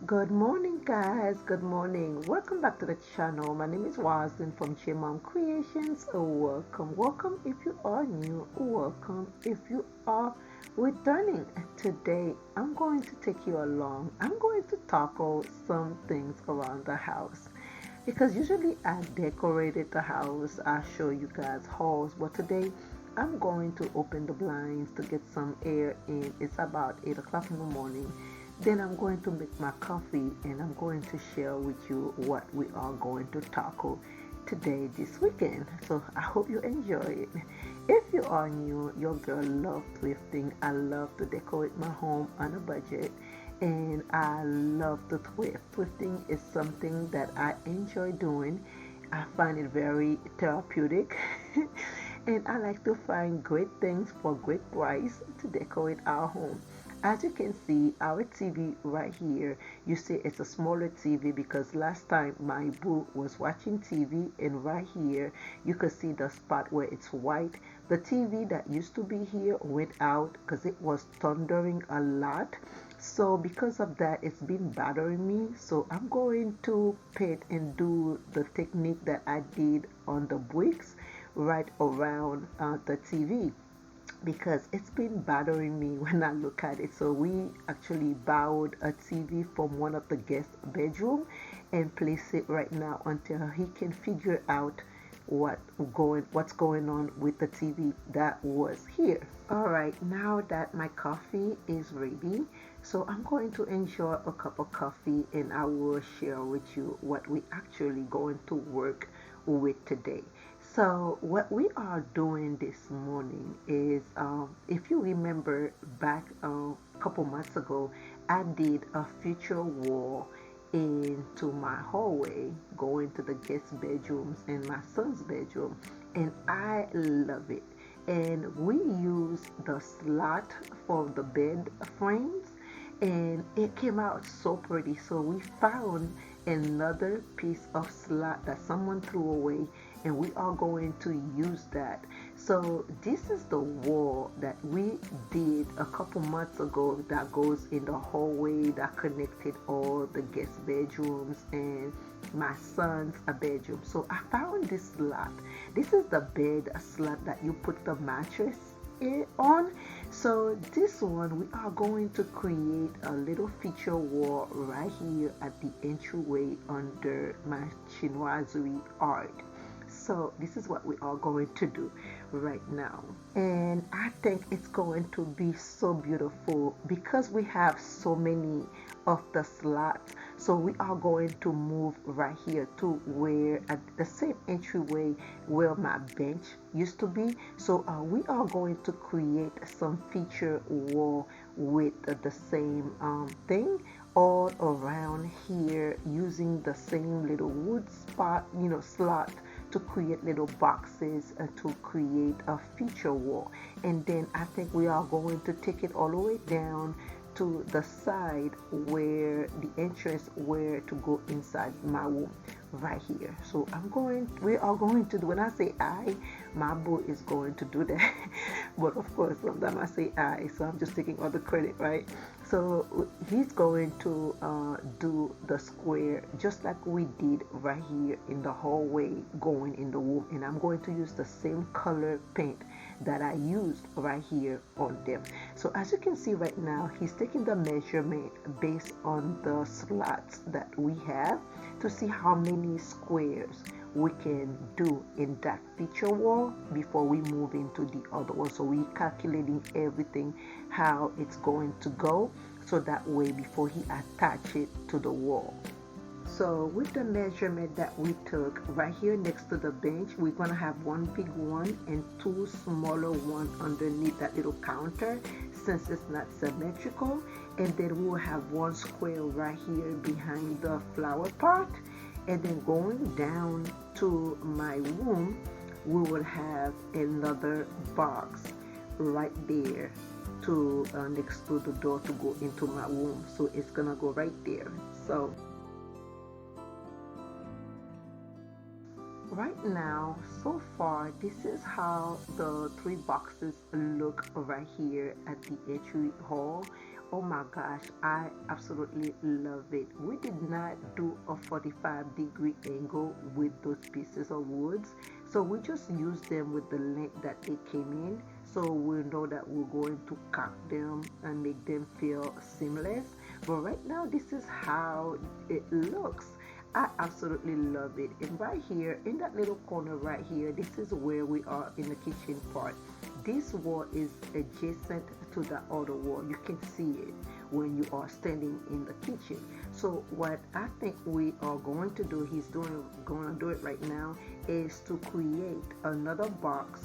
Good morning, guys. Good morning. Welcome back to the channel. My name is Waslin from JMom Creations. Welcome if you are new. Welcome if you are returning. Today, I'm going to take you along. I'm going to tackle some things around the house because usually I decorated the house. I show you guys hauls, but today I'm going to open the blinds to get some air in. It's about 8 o'clock in the morning. Then I'm going to make my coffee and I'm going to share with you what we are going to tackle today this weekend. So I hope you enjoy it. If you are new, your girl loves thrifting. I love to decorate my home on a budget and I love to thrift. Thrifting is something that I enjoy doing. I find it very therapeutic and I like to find great things for great price to decorate our home. As you can see, our TV right here, you see it's a smaller TV because last time my boo was watching TV, and right here you can see the spot where it's white. The TV that used to be here went out because it was thundering a lot. So because of that, it's been bothering me. So I'm going to paint and do the technique that I did on the bricks right around the TV because it's been bothering me when I look at it. So we actually borrowed a TV from one of the guest bedroom and place it right now until he can figure out what's going on with the TV that was here. All right, now that my coffee is ready, so I'm going to enjoy a cup of coffee and I will share with you what we actually going to work with today. So what we are doing this morning is, if you remember back a couple months ago, I did a feature wall into my hallway, going to the guest bedrooms and my son's bedroom, and I love it. And we use the slot for the bed frames, and it came out so pretty. So we found another piece of slot that someone threw away and we are going to use that. So this is the wall that we did a couple months ago that goes in the hallway that connected all the guest bedrooms and my son's a bedroom. So I found this slot. This is the bed slot that you put the mattress on. So this one we are going to create a little feature wall right here at the entryway under my chinoiserie art. So this is what we are going to do right now. And I think it's going to be so beautiful because we have so many of the slots. So we are going to move right here to where at the same entryway where my bench used to be. So we are going to create some feature wall with the same thing all around here using the same little wood spot, slot to create little boxes to create a feature wall. And then I think we are going to take it all the way down to the side where the entrance where to go inside my room right here. So we are going to do, when I say I, my boo is going to do that. But of course sometimes I say I, so I'm just taking all the credit, right? So he's going to do the square just like we did right here in the hallway going in the room, and I'm going to use the same color paint that I used right here on them. So as you can see right now, he's taking the measurement based on the slots that we have to see how many squares we can do in that feature wall before we move into the other one. So we're calculating everything how it's going to go, so that way before he attach it to the wall. So with the measurement that we took right here next to the bench, we're gonna have one big one and two smaller one underneath that little counter since it's not symmetrical. And then we will have one square right here behind the flower pot. And then going down to my room, we will have another box right there to next to the door to go into my room. So it's gonna go right there. So right now, so far, this is how the three boxes look right here at the entry hall Oh my gosh, I absolutely love it. We did not do a 45-degree angle with those pieces of woods. So we just used them with the length that they came in. So we know that we're going to cut them and make them feel seamless. But right now, this is how it looks. I absolutely love it. And right here, in that little corner right here, this is where we are in the kitchen part. This wall is adjacent to the other wall. You can see it when you are standing in the kitchen. So what I think we are going to do, going to do it right now, is to create another box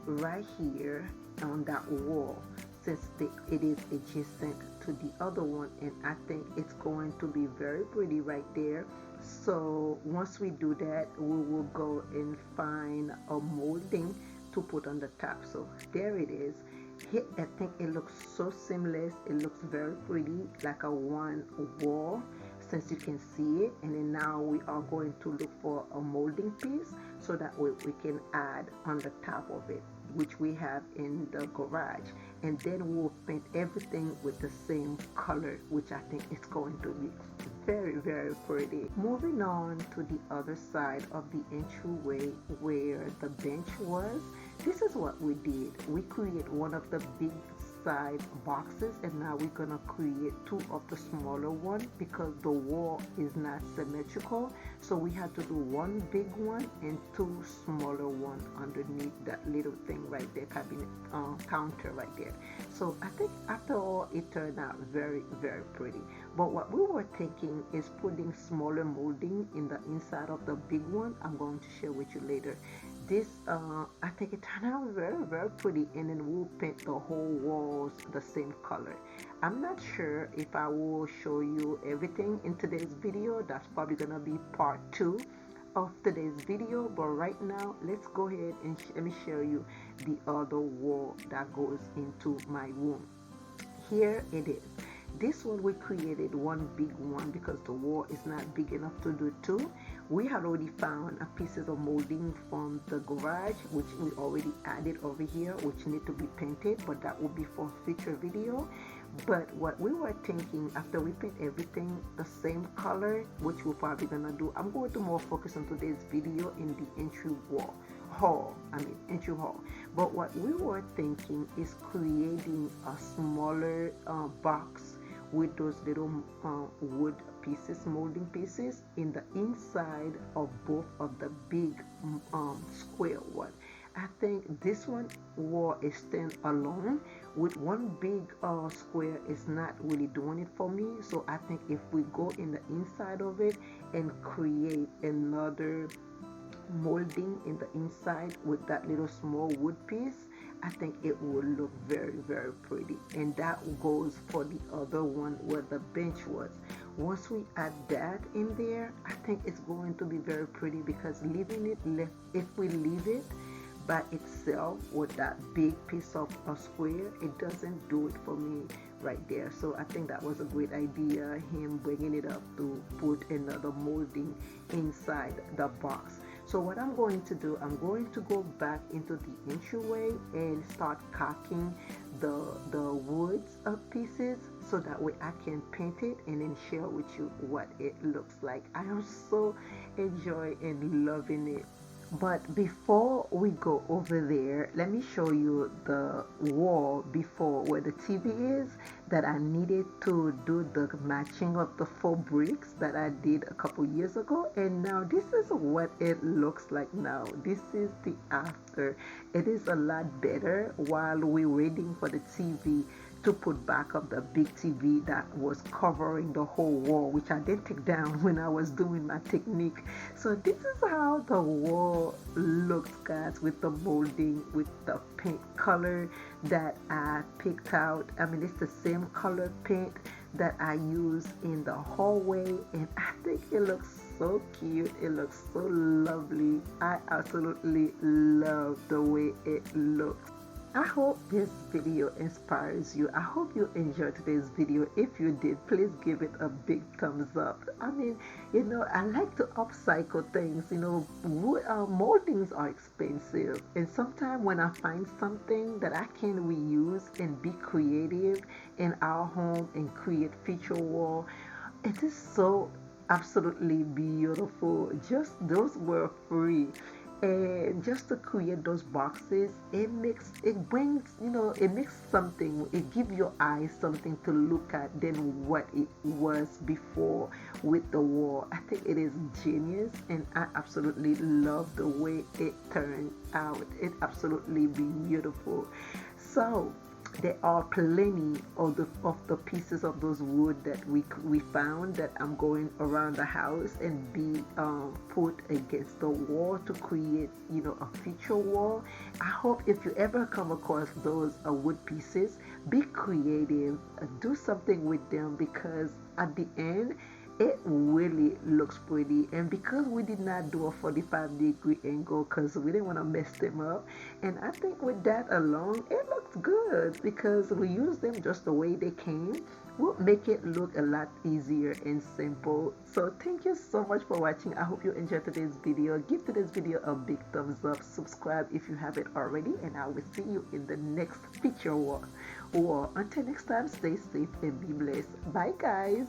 right here on that wall, since it is adjacent to the other one, and I think it's going to be very pretty right there. So once we do that, we will go and find a molding to put on the top. So there it is. Here, I think it looks so seamless. It looks very pretty, like a one wall, since you can see it. And then now we are going to look for a molding piece so that we can add on the top of it, which we have in the garage. And then we'll paint everything with the same color, which I think is going to be very, very pretty. Moving on to the other side of the entryway where the bench was, this is what we did. We create one of the big side boxes, and now we're gonna create two of the smaller one because the wall is not symmetrical. So we had to do one big one and two smaller one underneath that little thing right there, cabinet counter right there. So I think after all, it turned out very, very pretty. But what we were thinking is putting smaller molding in the inside of the big one. I'm going to share with you later. This I think it turned out very, very pretty, and then we'll paint the whole walls the same color. I'm not sure if I will show you everything in today's video. That's probably gonna be part 2 of today's video, but right now let's go ahead and let me show you the other wall that goes into my room. Here it is. This one we created one big one because the wall is not big enough to do two. We had already found a pieces of molding from the garage, which we already added over here, which need to be painted, but that will be for future video. But what we were thinking, after we paint everything the same color, which we're probably gonna do, I'm going to more focus on today's video in the entry hall. But what we were thinking is creating a smaller box with those little wood pieces, molding pieces, in the inside of both of the big square one. I think this one wall is stand alone. With one big square is not really doing it for me. So I think if we go in the inside of it and create another molding in the inside with that little small wood piece, I think it will look very, very pretty. And that goes for the other one where the bench was. Once we add that in there, I think it's going to be very pretty, because if we leave it by itself with that big piece of a square, it doesn't do it for me right there. So I think that was a great idea, him bringing it up to put another molding inside the box. So what I'm going to do, I'm going to go back into the entryway and start caulking the woods pieces, so that way I can paint it and then share with you what it looks like. I am so enjoying and loving it. But before we go over there, let me show you the wall before where the TV is, that I needed to do the matching of the 4 bricks that I did a couple years ago. And now this is what it looks like now. This is the after. It is a lot better while we're waiting for the TV to put back up the big TV that was covering the whole wall, which I did take down when I was doing my technique. So this is how the wall looks, guys, with the molding, with the paint color that I picked out. I mean, it's the same color paint that I use in the hallway, and I think it looks so cute. It looks so lovely. I absolutely love the way it looks. I hope this video inspires you. I hope you enjoyed today's video. If you did, please give it a big thumbs up. I mean, I like to upcycle things. Moldings are expensive, and sometimes when I find something that I can reuse and be creative in our home and create feature wall, it is so absolutely beautiful. Just those were free. And just to create those boxes, it makes something, it gives your eyes something to look at than what it was before with the wall. I think it is genius, and I absolutely love the way it turned out. It absolutely beautiful. So there are plenty of the pieces of those wood that we found that I'm going around the house and be put against the wall to create a feature wall. I hope if you ever come across those wood pieces, be creative, do something with them, because at the end it really looks pretty. And because we did not do a 45-degree angle because we didn't want to mess them up, and I think with that alone it looks good because we use them just the way they came, will make it look a lot easier and simple. So thank you so much for watching. I hope you enjoyed today's video. Give today's video a big thumbs up, subscribe if you haven't already, and I will see you in the next feature wall. Until next time, stay safe and be blessed. Bye guys.